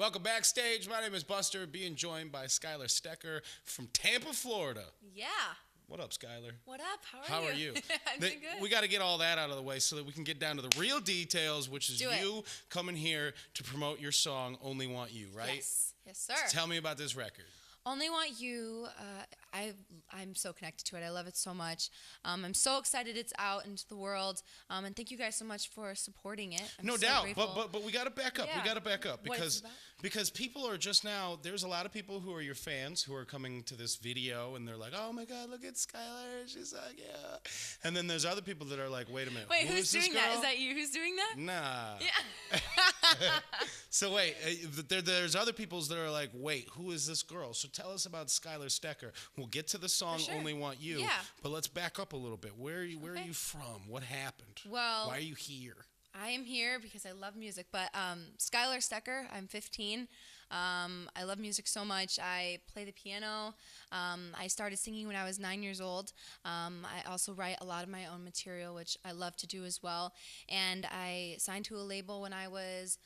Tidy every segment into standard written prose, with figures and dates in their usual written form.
Welcome backstage. My name is Buster, being joined by Skylar Stecker from Tampa, Florida. Yeah. What up, Skylar? What up? How are you? I'm doing good. We got to get all that out of the way so that we can get down to the real details, which is you coming here to promote your song, Only Want You, right? Yes. Yes, sir. So tell me about this record. Only Want You, I'm so connected to it. I love it so much. I'm so excited it's out into the world. And thank you guys so much for supporting it. No doubt. But we got to back up. Yeah. We got to back up because people are just now, there's a lot of people who are your fans who are coming to this video and they're like, oh my God, look at Skylar. She's like, yeah. And then there's other people that are like, wait a minute. Wait, who's doing that? Is that you who's doing that? Nah. Yeah. So wait, there's other peoples that are like, wait, who is this girl? So tell us about Skylar Stecker. We'll get to the song Only Want You, but let's back up a little bit. Where are you from? What happened? Well, why are you here? I am here because I love music, but Skylar Stecker, I'm 15. I love music so much. I play the piano. I started singing when I was 9 years old. I also write a lot of my own material, which I love to do as well. And I signed to a label when I was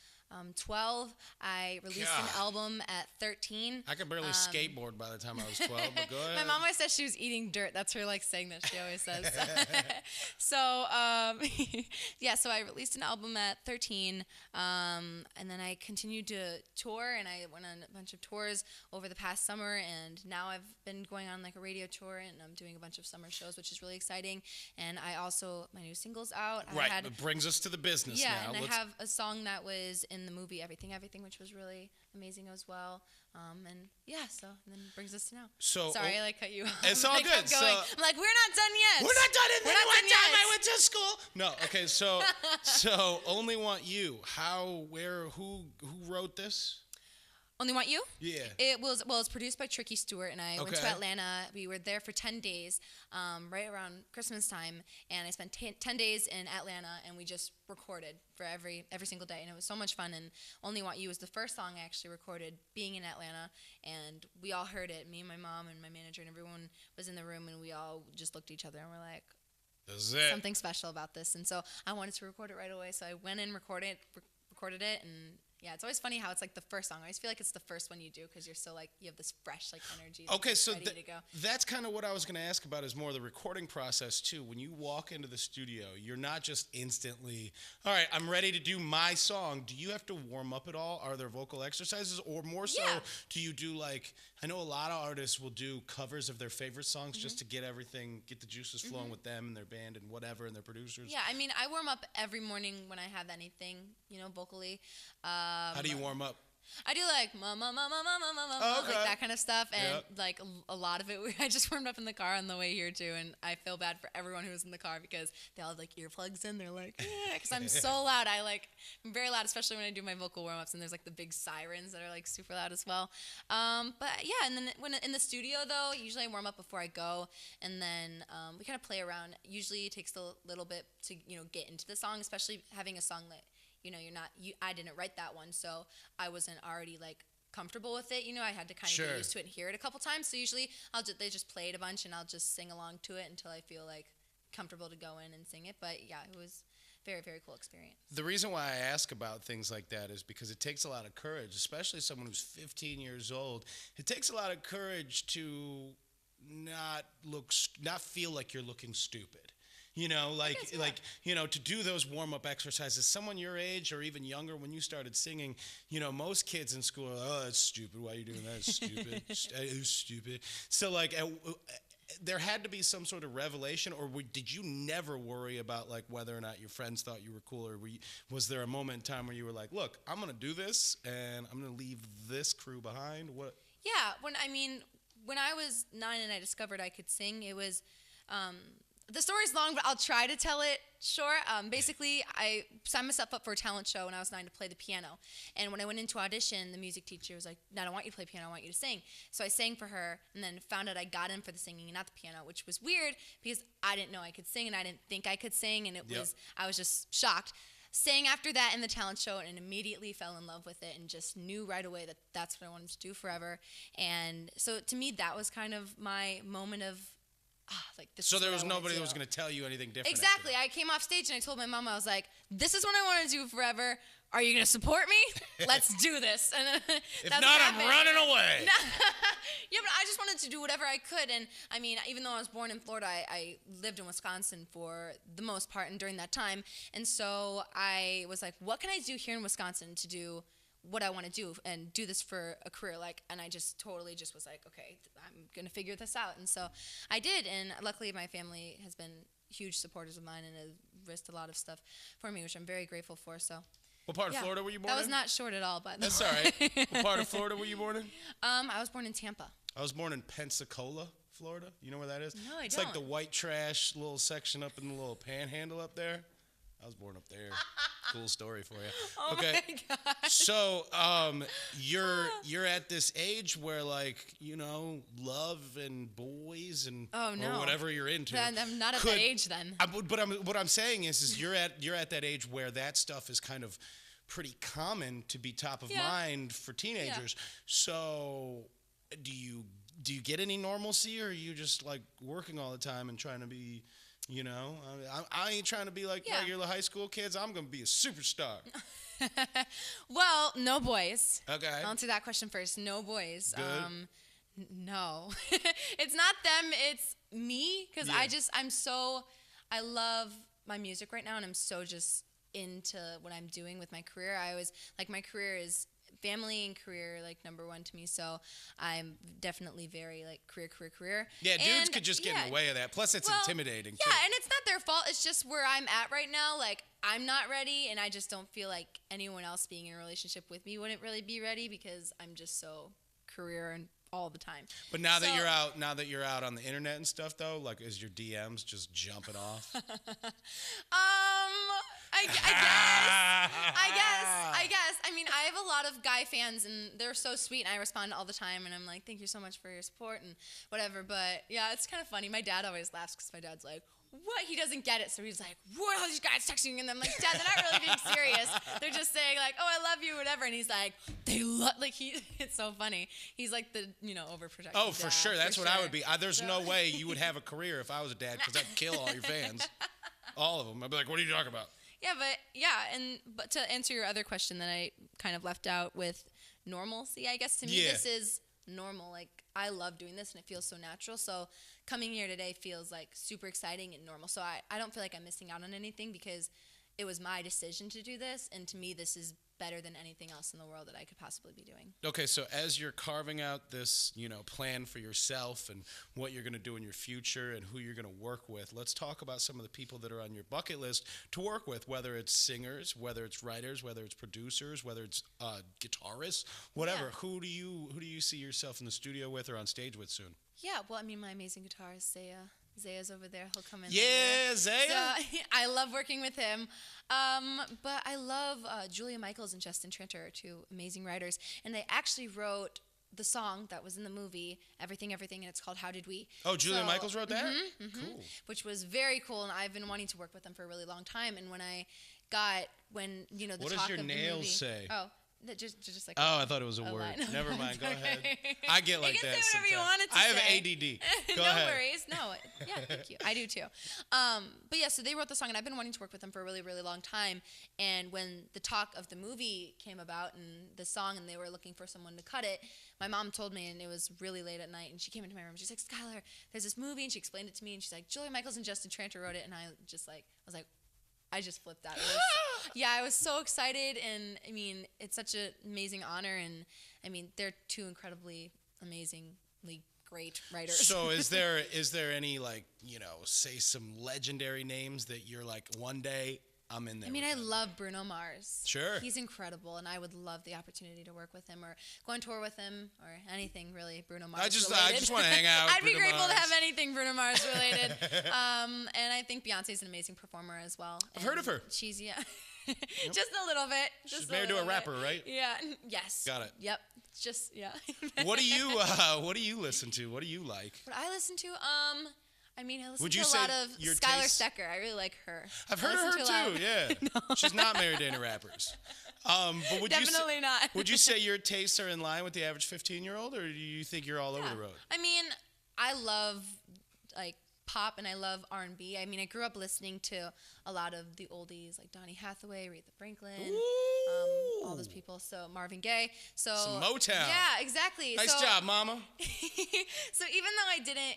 12. I released an album at 13. I could barely skateboard by the time I was 12, but go ahead. My mom always says she was eating dirt. That's her saying that she always says. So so I released an album at 13, and then I continued to tour, and I went on a bunch of tours over the past summer, and now I've been going on a radio tour, and I'm doing a bunch of summer shows, which is really exciting. And I also, my new single's out. It brings us to the business now. Yeah, and I have a song that was in the movie Everything, which was really amazing as well. And then brings us to now. So sorry, I cut you off. It's all good. I'm like, we're not done yet. We're not done. And then one time I went to school. No, okay. So Only Want You. How? Where? Who wrote this? Only Want You? Yeah. It's produced by Tricky Stewart, and I went to Atlanta. We were there for 10 days, right around Christmas time, and I spent 10 days in Atlanta, and we just recorded for every single day, and it was so much fun. And Only Want You was the first song I actually recorded being in Atlanta, and we all heard it. Me and my mom and my manager and everyone was in the room, and we all just looked at each other and were like, this is it. Something special about this. And so I wanted to record it right away, so I went and recorded it, and yeah, it's always funny how it's the first song. I always feel like it's the first one you do because you're so you have this fresh energy. Okay, so ready to go. That's kind of what I was going to ask about is more the recording process too. When you walk into the studio, you're not just instantly, all right, I'm ready to do my song. Do you have to warm up at all? Are there vocal exercises, or more so do you do I know a lot of artists will do covers of their favorite songs just to get the juices flowing with them and their band and whatever and their producers? Yeah, I mean, I warm up every morning when I have anything, vocally. How do you warm up? I do ma, that kind of stuff, and a lot of it, I just warmed up in the car on the way here too, and I feel bad for everyone who was in the car because they all have earplugs in. They're because I'm so loud. I'm very loud, especially when I do my vocal warm-ups, and there's the big sirens that are super loud as well. But yeah, and then when in the studio though, usually I warm up before I go, and then we kind of play around. Usually it takes a little bit to get into the song, especially having a song that I didn't write that one, so I wasn't already comfortable with it. I had to kind of get used to it and hear it a couple times. So usually they just play it a bunch, and I'll just sing along to it until I feel comfortable to go in and sing it. But yeah, it was very, very cool experience. The reason why I ask about things like that is because it takes a lot of courage, especially someone who's 15 years old. It takes a lot of courage to not feel like you're looking stupid. To do those warm-up exercises. Someone your age or even younger, when you started singing, most kids in school are, oh, that's stupid. Why are you doing that? It's stupid. It's stupid. So, there had to be some sort of revelation, or did you never worry about, whether or not your friends thought you were cool, or was there a moment in time where you were like, look, I'm going to do this, and I'm going to leave this crew behind? What? Yeah, when I was 9 and I discovered I could sing, it was... the story's long, but I'll try to tell it short. Basically, I signed myself up for a talent show when I was 9 to play the piano. And when I went into audition, the music teacher was like, no, I don't want you to play piano, I want you to sing. So I sang for her, and then found out I got in for the singing and not the piano, which was weird because I didn't know I could sing, and I didn't think I could sing, and I was just shocked. Sang after that in the talent show and immediately fell in love with it and just knew right away that that's what I wanted to do forever. And so to me, that was kind of my moment of, so there was nobody that was going to tell you anything different. Exactly. I came off stage and I told my mom, I was like, this is what I want to do forever. are you going to support me? Let's do this. And if not, I'm running away. Yeah, but I just wanted to do whatever I could. And I mean, even though I was born in Florida, I lived in Wisconsin for the most part and during that time. And so I was like, what can I do here in Wisconsin to do what I want to do and do this for a career? And I just totally just was like, okay, I'm going to figure this out. And so I did. And luckily my family has been huge supporters of mine and have risked a lot of stuff for me, which I'm very grateful for. So, what part of Florida were you born in? That was not short at all, by the way. That's all right. What part of Florida were you born in? I was born in Tampa. I was born in Pensacola, Florida. You know where that is? No, I don't. It's like the white trash little section up in the little panhandle up there. I was born up there. Cool story for you. Oh okay. My God. So, you're at this age where, like, you know, love and boys and or whatever you're into. I'm not at that age then. What I'm saying is you're at that age where that stuff is kind of pretty common to be top of mind for teenagers. Yeah. So, do you get any normalcy, or are you just like working all the time and trying to be? You know, I ain't trying to be like regular high school kids. I'm going to be a superstar. Well, no boys. Okay. I'll answer that question first. No boys. Good. No. It's not them. It's me. Because I love my music right now. And I'm so just into what I'm doing with my career. I always, like, my career is family and career, like, number one to me. So I'm definitely very, like, career. Yeah, dudes could just get in the way of that. Plus, it's intimidating, too. Yeah, and it's not their fault. It's just where I'm at right now. Like, I'm not ready, and I just don't feel like anyone else being in a relationship with me wouldn't really be ready because I'm just so career and all the time. But now that you're out on the internet and stuff, though, like, is your DMs just jumping off? I guess. I mean, I have a lot of guy fans, and they're so sweet, and I respond all the time, and I'm like, thank you so much for your support and whatever. But yeah, it's kind of funny. My dad always laughs because my dad's like, what? He doesn't get it, so he's like, what are these guys texting? And I'm like, Dad, they're not really being serious. They're just saying like, oh, I love you, whatever. And he's like, it's so funny. He's like the, overprotective. Oh, for sure. That's what I would be. There's no way you would have a career if I was a dad, because I'd kill all your fans. All of them. I'd be like, what are you talking about? But to answer your other question that I kind of left out with normalcy, I guess to me this is normal. Like, I love doing this and it feels so natural. So coming here today feels like super exciting and normal. So I don't feel like I'm missing out on anything because it was my decision to do this. And to me, this is better than anything else in the world that I could possibly be doing. Okay, so as you're carving out this, plan for yourself and what you're going to do in your future and who you're going to work with, let's talk about some of the people that are on your bucket list to work with, whether it's singers, whether it's writers, whether it's producers, whether it's guitarists, whatever. Yeah. Who do you see yourself in the studio with or on stage with soon? Yeah, well, I mean, my amazing guitarist, Zaya's over there. He'll come in. Yeah, Zaya. So, I love working with him. But I love Julia Michaels and Justin Tranter, two amazing writers. And they actually wrote the song that was in the movie, Everything, and it's called How Did We? Oh, Julia Michaels wrote that? Mm-hmm. Cool. Which was very cool, and I've been wanting to work with them for a really long time. And when the what talk does your of the nails movie, say? Oh. Just like I thought it was a word. line. Never mind. Go ahead. I get like that. You can say whatever you wanted to I have say. ADD. Go no ahead. worries. No. Yeah, thank you. I do too. But yeah, so they wrote the song, and I've been wanting to work with them for a really, really long time. And when the talk of the movie came about and the song, and they were looking for someone to cut it, my mom told me, and it was really late at night, and she came into my room. She's like, Skylar, there's this movie, and she explained it to me, and she's like, Julia Michaels and Justin Tranter wrote it, and I just flipped out. I was so excited, and I mean, it's such an amazing honor, and I mean, they're two incredibly, amazingly great writers. So is there any, like, say some legendary names that you're like, one day I'm in there? I mean, I love Bruno Mars. Sure. He's incredible, and I would love the opportunity to work with him or go on tour with him or anything really Bruno Mars related. I just want to hang out with I'd be Bruno grateful Mars. to have anything Bruno Mars related. And I think Beyonce's an amazing performer as well. I've heard of her. She's, just a little bit. She's married to a rapper, right? Yeah. Yes. Got it. Yep. Just, yeah. What do you listen to? What do you like? What I listen to, I mean, I listen Would to you a say lot of your Skylar taste- Stecker. I really like her. I've heard of her too, yeah. No. She's not married to any rappers. But would Definitely not. Would you say your tastes are in line with the average 15-year-old, or do you think you're all over the road? I mean, I love, like, pop and I love R&B. I mean, I grew up listening to a lot of the oldies like Donny Hathaway, Aretha Franklin, all those people. So Marvin Gaye. So some Motown. Yeah, exactly. Nice job, mama. So even though I didn't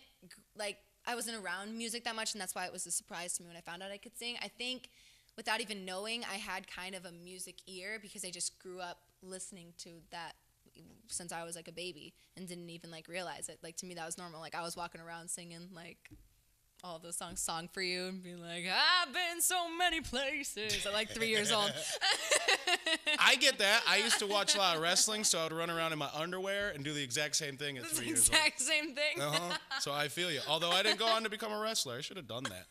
I wasn't around music that much, and that's why it was a surprise to me when I found out I could sing. I think without even knowing, I had kind of a music ear because I just grew up listening to that since I was like a baby and didn't even like realize it. Like to me that was normal. Like I was walking around singing like all of those songs, Song for You, and being like, I've been so many places at like 3 years old. I get that. I used to watch a lot of wrestling, so I would run around in my underwear and do the exact same thing at 3 years old. Exact same thing. So I feel you. Although I didn't go on to become a wrestler. I should have done that.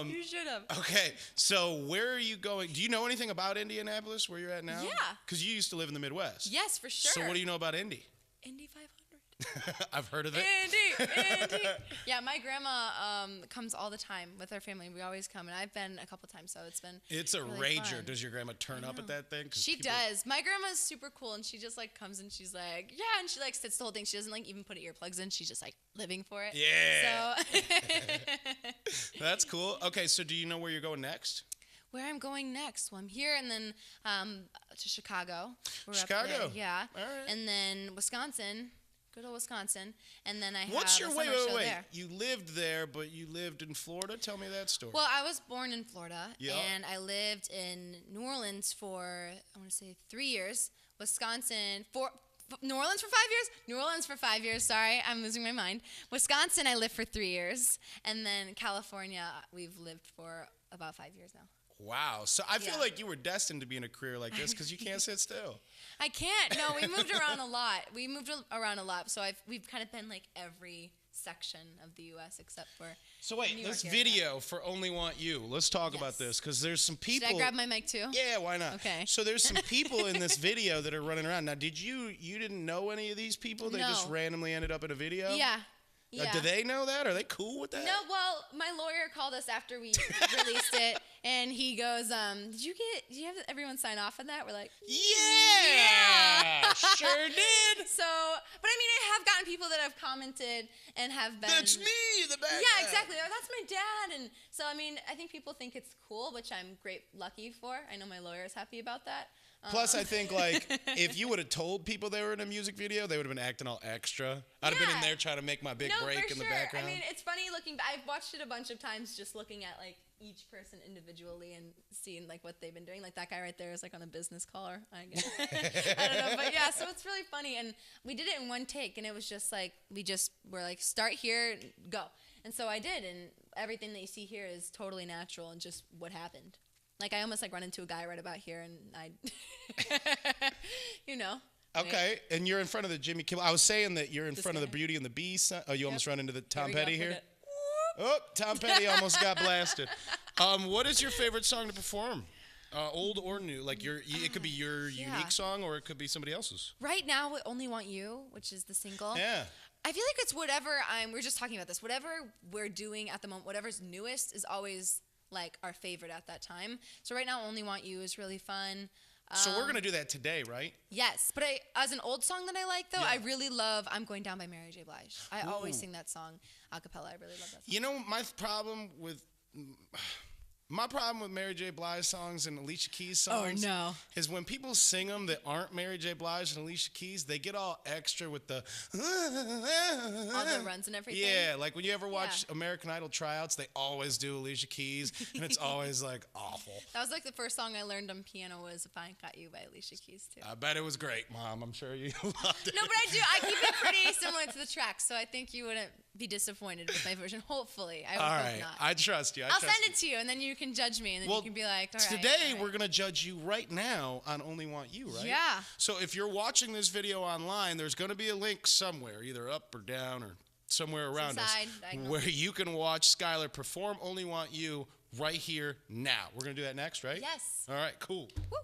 You should have. Okay, so where are you going? Do you know anything about Indianapolis, where you're at now? Yeah. Because you used to live in the Midwest. Yes, for sure. So what do you know about Indy? Indy 500. I've heard of it. Indy. Yeah, my grandma comes all the time with her family. We always come, and I've been a couple times, so it's a really rager. fun. Does your grandma turn up at that thing? She does. My grandma's super cool, and she just like comes and she's like, yeah, and she like sits the whole thing. She doesn't like even put earplugs in. She's just like living for it. Yeah. So that's cool. Okay, so do you know where you're going next? Where I'm going next? Well, I'm here, and then to Chicago. We're Chicago. Up there. Yeah. All right. And then Wisconsin. Good old Wisconsin, and then I have What's your a summer show wait? there. You lived there, but you lived in Florida. Tell me that story. Well, I was born in Florida, Yep. and I lived in New Orleans for I want to say 3 years. Wisconsin for New Orleans for 5 years. New Orleans for 5 years. Sorry, I'm losing my mind. Wisconsin, I lived for 3 years, and then California, we've lived for about 5 years now. Wow. So I feel like you were destined to be in a career like this because you can't sit still. I can't. No, we moved around a lot. So we've kind of been like every section of the U.S. except for So wait, New this York area. video for Only Want You. Let's talk about this because there's some people. Should I grab my mic too? Yeah, why not? Okay. So there's some people in this video that are running around. Now, you didn't know any of these people? They just randomly ended up in a video? Yeah. Yeah. Do they know that? Are they cool with that? No, well, my lawyer called us after we released it, and he goes, did you have everyone sign off on that? We're like, yeah. Sure did. So, but I mean, I have gotten people that have commented and have been. That's me, the bad guy. Yeah, exactly. Oh, that's my dad. And so, I mean, I think people think it's cool, which I'm lucky for. I know my lawyer is happy about that. Plus, I think, like, if you would have told people they were in a music video, they would have been acting all extra. I'd have been in there trying to make my big break in the background. I mean, it's funny looking back. I've watched it a bunch of times just looking at, like, each person individually and seeing, like, what they've been doing. Like, that guy right there is, like, on a business call, I guess. I don't know. But, yeah, so it's really funny. And we did it in one take, and it was just, like, we just were like, start here, go. And so I did, and everything that you see here is totally natural and just what happened. Like, I almost, like, run into a guy right about here, and you know. Okay, and you're in front of the Jimmy Kimmel. I was saying that you're in front of the Beauty and the Beast. Oh, you almost run into the Tom Petty here? Oh, Tom Petty almost got blasted. What is your favorite song to perform? Old or new? Like, it could be your unique song, or it could be somebody else's. Right now, Only Want You, which is the single. Yeah. I feel like it's whatever we were just talking about this. Whatever we're doing at the moment, whatever's newest is always like our favorite at that time. So right now, Only Want You is really fun. So we're going to do that today, right? Yes. But as an old song that I like, though, I really love I'm Going Down by Mary J. Blige. I always sing that song a cappella. I really love that song. You know, my problem with Mary J. Blige songs and Alicia Keys songs is when people sing them that aren't Mary J. Blige and Alicia Keys, they get all extra with the all the runs and everything. Yeah, like when you ever watch American Idol tryouts, they always do Alicia Keys, and it's always like awful. That was like the first song I learned on piano was If I Ain't Got You by Alicia Keys too. I bet it was great, Mom. I'm sure you loved it. No, but I keep it pretty similar to the track, so I think you wouldn't be disappointed with my version. Hopefully, I hope not. I trust you. I'll send it to you, and then you can judge me, and then you can be like, all right. Today, we're going to judge you right now on Only Want You, right? Yeah. So if you're watching this video online, there's going to be a link somewhere, either up or down or somewhere around us, where you can watch Skylar perform Only Want You right here now. We're going to do that next, right? Yes. All right, cool. Woo.